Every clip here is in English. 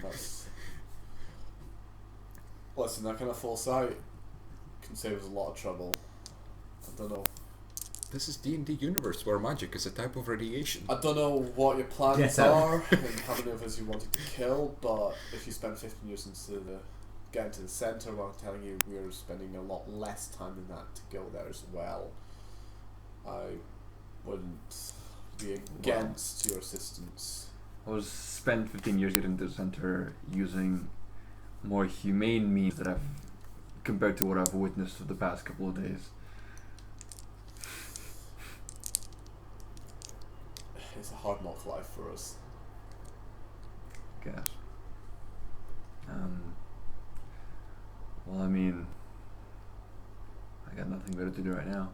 That's... Listen, that kind of foresight can save us a lot of trouble. I don't know. This is D&D universe where magic is a type of radiation. I don't know what your plans are and how many of us you wanted to kill, but if you spend 15 years getting to the centre, well, I'm telling you we're spending a lot less time than that to go there as well. I wouldn't be against your assistance. I was spent 15 years getting to the centre using more humane means that I've compared to what I've witnessed for the past couple of days. It's a hard knock life for us. Guess. Well, I mean, I got nothing better to do right now.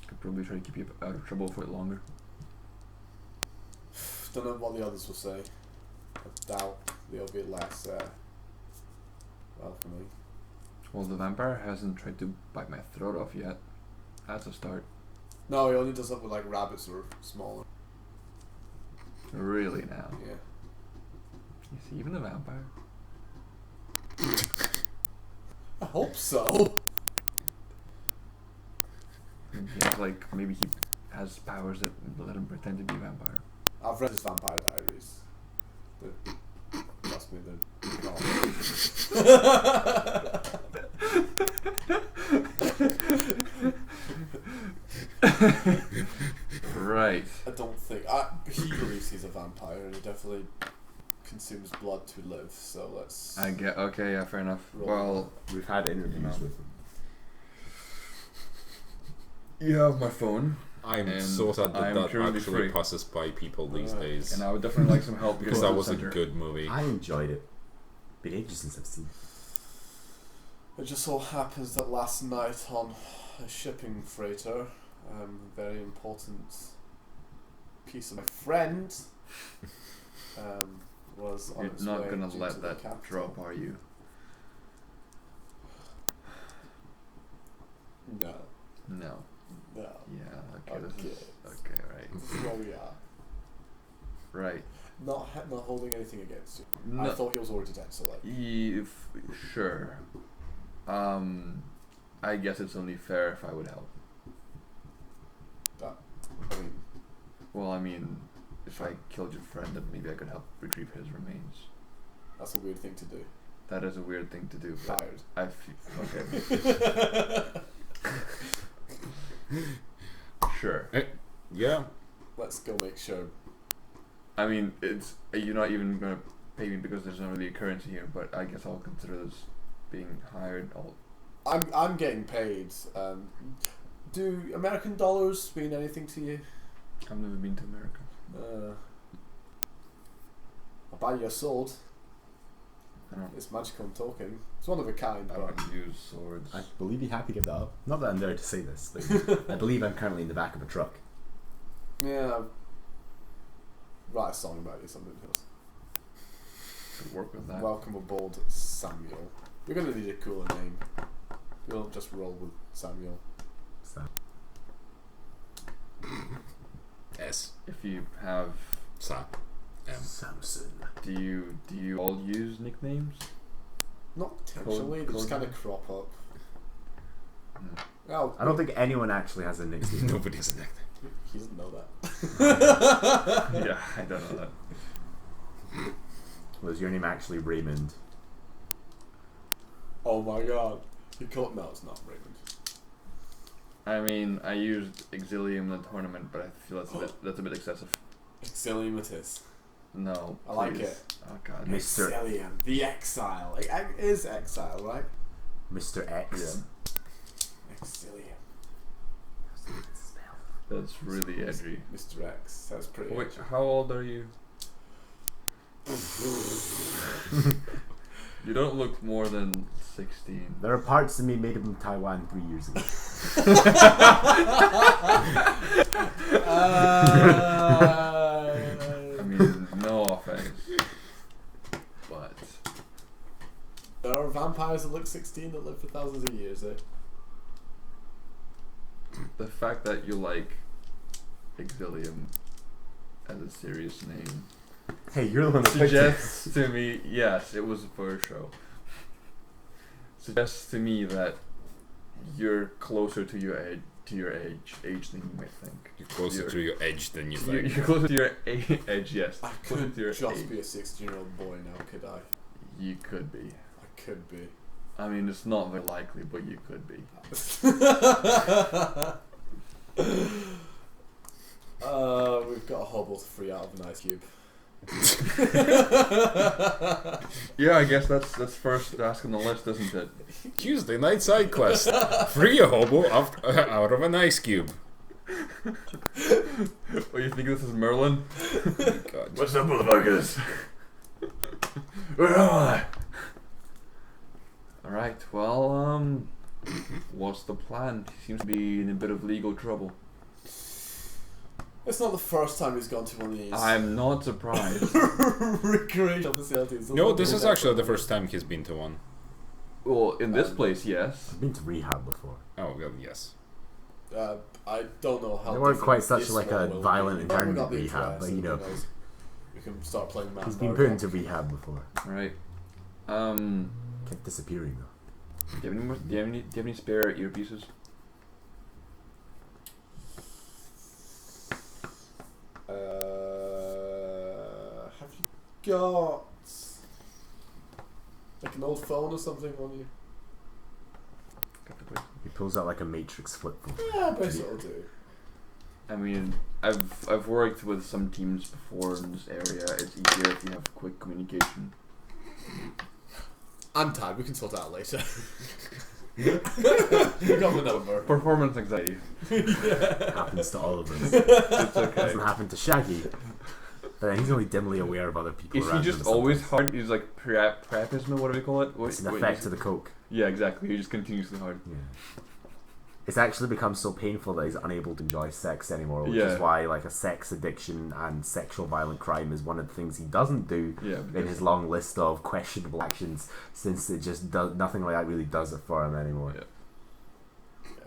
Could probably try to keep you out of trouble for it longer. Don't know what the others will say. I doubt they'll be less welcoming. Well, the vampire hasn't tried to bite my throat off yet. That's a start. No, he only does that with like rabbits or smaller. Really now? Yeah. Is he even a vampire? I hope so. Maybe he has powers that let him pretend to be a vampire. I've read his Vampire Diaries. Trust me, they're not. Right. I don't think... he believes he's a vampire and he definitely consumes blood to live, so let's... Okay, yeah, fair enough. Well, we've had interviews with him. You have my phone. I'm so sad that actually free. passes by people these days. And I would definitely like some help because that was a good movie. I enjoyed it. Been ages since I've seen it. It just so happens that last night on a shipping freighter, a very important piece of my friend was on its way. You're not going to let that capital. drop, are you? No. No. No. Yeah, okay. Okay. Okay, right. This is where we are. Right. Not holding anything against you. No. I thought he was already dead, so like... Sure. I guess it's only fair if I would help. I mean, if I killed your friend, then maybe I could help retrieve his remains. That's a weird thing to do. That is a weird thing to do. Fired. Okay. Sure. Yeah. Let's go make sure. I mean, you're not even gonna pay me because there's not really a currency here, but I guess I'll consider this being hired. I'm getting paid. Do American dollars mean anything to you? I've never been to America. I'll buy you a sword. I don't. It's magical and talking. It's one of a kind. I don't use swords. I believe you'd have to give that up. Not that I'm there to say this. But I believe I'm currently in the back of a truck. Yeah. Write a song about you, something else. Could work with that. Welcome aboard, Samuel. You're gonna need a cooler name. You'll just roll with Samuel. S. If you have Samson. Do you all use nicknames? Not potentially, they just kind of crop up. No. Oh, I don't think anyone actually has a nickname. Nobody has a nickname. He doesn't know that. Yeah, I don't know that. Was your name actually Raymond? Oh my god. No, it's not Raymond. I mean, I used Exilium in the tournament, but I feel that's a bit excessive. Exilium it is. No, I like please. it. Oh god. Mr. Exilium, the exile. It is exile, right? Mr. X. Yeah. Exilium. That's really edgy. Mr. X. That's pretty Wait, edgy. how old are you? You don't look more than 16. There are parts of me made in Taiwan 3 years ago. I mean, no offense, but there are vampires that look 16 that live for thousands of years, eh? the fact that you like Exilium as a serious name Hey, you're the one that picked it. suggests to me, yes, it was for a show. Suggests to me that you're closer to your age than you might think. You're closer to your edge than you You're, think. you're closer to your edge, yes. I Closer could to your just age. be a 16-year-old boy now, could I? You could be. I could be. I mean, it's not very likely, but you could be. We've got a hobo to free out of an ice cube. Yeah, I guess that's first task on the list, isn't it? Tuesday night side quest. Free a hobo out of an ice cube. What, you think this is Merlin? God. What's up, motherfuckers? Where am I? Alright, well, what's the plan? He seems to be in a bit of legal trouble. It's not the first time he's gone to one of these. I'm not surprised. recreational facilities. No, this is actually the first time he's been to one. Well, in this place, yes. I've been to rehab before. Oh, well, yes. I don't know how. They weren't quite different such this like one a will violent be. environment We've got the rehab, address, but and you know, who knows, we can start playing Mass he's been Murder. put into rehab before. Right. Kept disappearing though. Do you have any spare earpieces? Have you got like an old phone or something on you? He pulls out like a Matrix flip phone. Yeah, basically it'll do. I mean, I've worked with some teams before in this area. It's easier if you have quick communication. I'm tired. We can sort it out later. You got the number. Performance anxiety. Happens to all of us. It's okay. Doesn't happen to Shaggy. But he's only dimly aware of other people Is around he him. just always hard? He's like priapism, what do we call it? It's an effect of the coke. Yeah, exactly. He just continuously hard. Yeah. It's actually become so painful that he's unable to enjoy sex anymore, which Yeah. is why like a sex addiction and sexual violent crime is one of the things he doesn't do Yeah. in his long list of questionable actions, since it just does nothing like that really does it for him anymore. Yeah.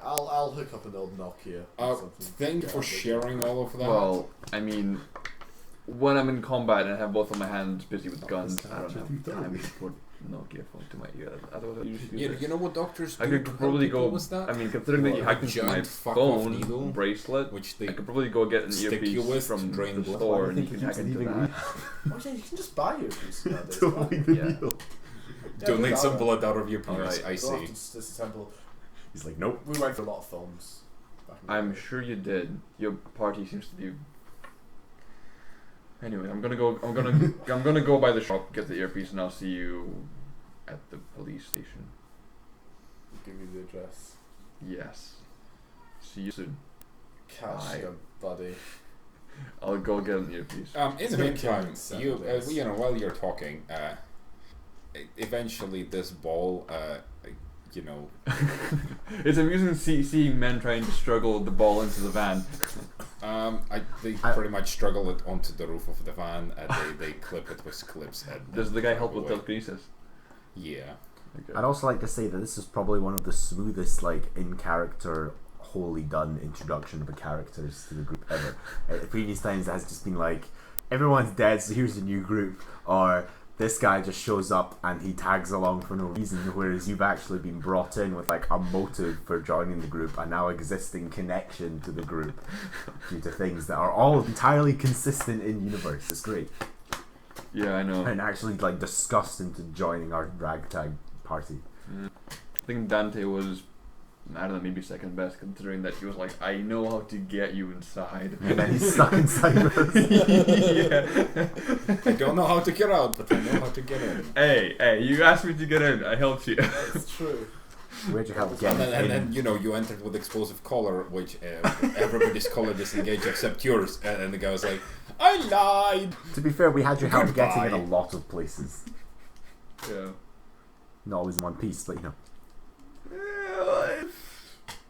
I'll hook up an old Nokia. Or something. Thank you for sharing all of that. Well, I mean, when I'm in combat and I have both of my hands busy with guns, I don't have time to put Nokia phone to my ear. Otherwise, I usually do this. you know what doctors do I could to help probably people go. with that? I mean, considering that you What, hacked into my giant fuck-off phone needle? bracelet, Which they I could probably go get an stick you earpiece with to from drain the blood. store Why and do you you can think hack he into keeps that. Oh, yeah, you can just buy your piece nowadays. Totally can't the Yeah. deal. donate some blood out of your penis. Alright. I Go off see. to disassemble. He's like, nope. We went for a lot of phones. back in the I'm day. sure you did. Your party seems to do. Anyway, I'm gonna go by the shop, get the earpiece, and I'll see you at the police station. Give me the address. Yes. See you soon. Catch Bye. you, buddy. I'll go get an earpiece. In the It's gonna meantime, kill you me, you know, while you're talking, eventually this ball, you know, It's amusing seeing men trying to struggle the ball into the van. they pretty much struggle it onto the roof of the van. They clip it with clips. And Does the guy help with away. telekinesis? Yeah. Okay. I'd also like to say that this is probably one of the smoothest, like, in-character, wholly done introduction of the characters to the group ever. At previous times, it has just been like, everyone's dead, so here's a new group, or this guy just shows up and he tags along for no reason, whereas you've actually been brought in with, like, a motive for joining the group, a now existing connection to the group due to things that are all entirely consistent in universe. It's great. Yeah, I know. And actually, like, discussed into joining our ragtag party. I think Dante was, I don't know, maybe second best, considering that he was like, I know how to get you inside. And then he's stuck inside with us. Yeah. I don't know how to get out, but I know how to get in. Hey, you asked me to get in. I helped you. It's true. Where'd you help get And then in? you know, you entered with explosive color, which everybody's color disengaged except yours. And the guy was like, I lied. To be fair, we had your help getting in a Goodbye. lot of places. Yeah. Not always in one piece, but you know.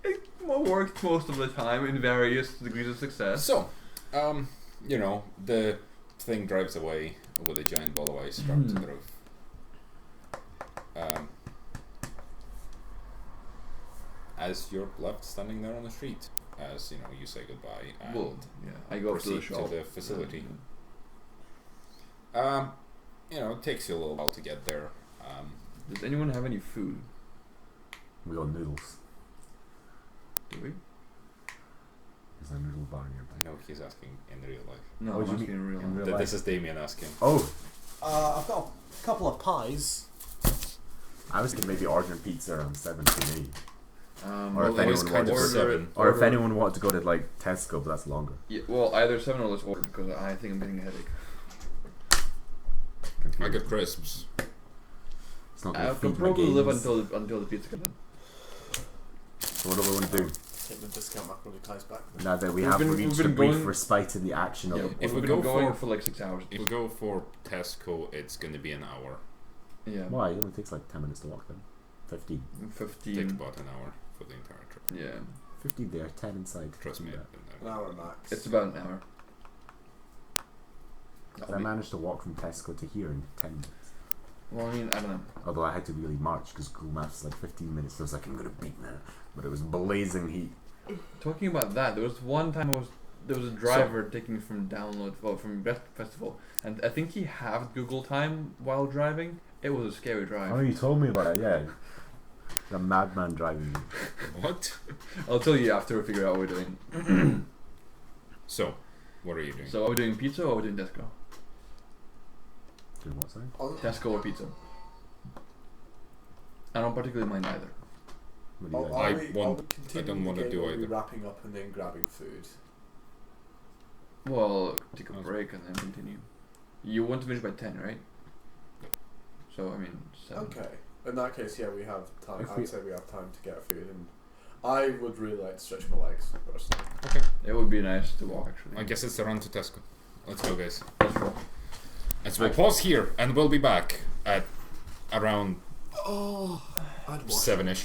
It worked most of the time in various degrees of success. So, you know, the thing drives away with a giant ball of ice strapped to the roof. As you're left standing there on the street, as you know, you say goodbye and Well, yeah, I go up to the proceed shop. to the facility. You know, it takes you a little while to get there. Does anyone have any food? We got noodles. Do we? There's a noodle bar nearby. No, he's asking in real life. No, Oh, I'm you asking in real life. life? This is Damien asking. Oh, I've got a couple of pies. I was thinking maybe ordering pizza around 7 to me. Um, Or well, if anyone Always kind of wanted to- 7. Or if anyone wanted to go to like Tesco, but that's longer. Yeah, well, either 7 or let's order because I think I'm getting a headache. I got crisps. It's not I going to could feed my probably live games. until the pizza comes in. So what do we want to do? Take the discount macaroni pies back. Now that we We've have been- reached we've a been brief going- respite in the action of Yeah, it. If we've we been go going for- for like 6 hours. If we go for Tesco, it's gonna be an hour. Yeah. Why? It only takes like 10 minutes to walk then. 15. 15. Takes about an hour for the entire trip. Yeah. 15 there, 10 inside. Trust me. Yeah. An hour max. It's about an hour. I managed to walk from Tesco to here in 10 minutes. Well, I mean, I don't know. Although I had to really march because Google Maps is like 15 minutes. So I was like, I'm gonna beat that. But it was blazing heat. Talking about that, there was one time there was a driver taking me from from Best Festival, and I think he halved Google time while driving. It was a scary drive. Oh, you told me about it, yeah. A madman driving you. What? I'll tell you after we figure out what we're doing. So, what are you doing? So, are we doing pizza or are we doing Tesco? Doing what, sorry? Tesco or pizza? I don't particularly mind either. What do you Are, guys I are we, want- are we continuing I don't wanna the game, do or are we either. wrapping up and then grabbing food? Well, take a Okay. break and then continue. You want to finish by 10, right? So, I mean, 7. Okay. In that case, yeah, we have time. If I we- would say we have time to get food, and I would really like to stretch my legs personally. Okay. It would be nice to walk, actually. I guess it's a run to Tesco. Let's go, guys. Let's go. And so we'll pause here, and we'll be back at around Oh, I'd watch 7ish.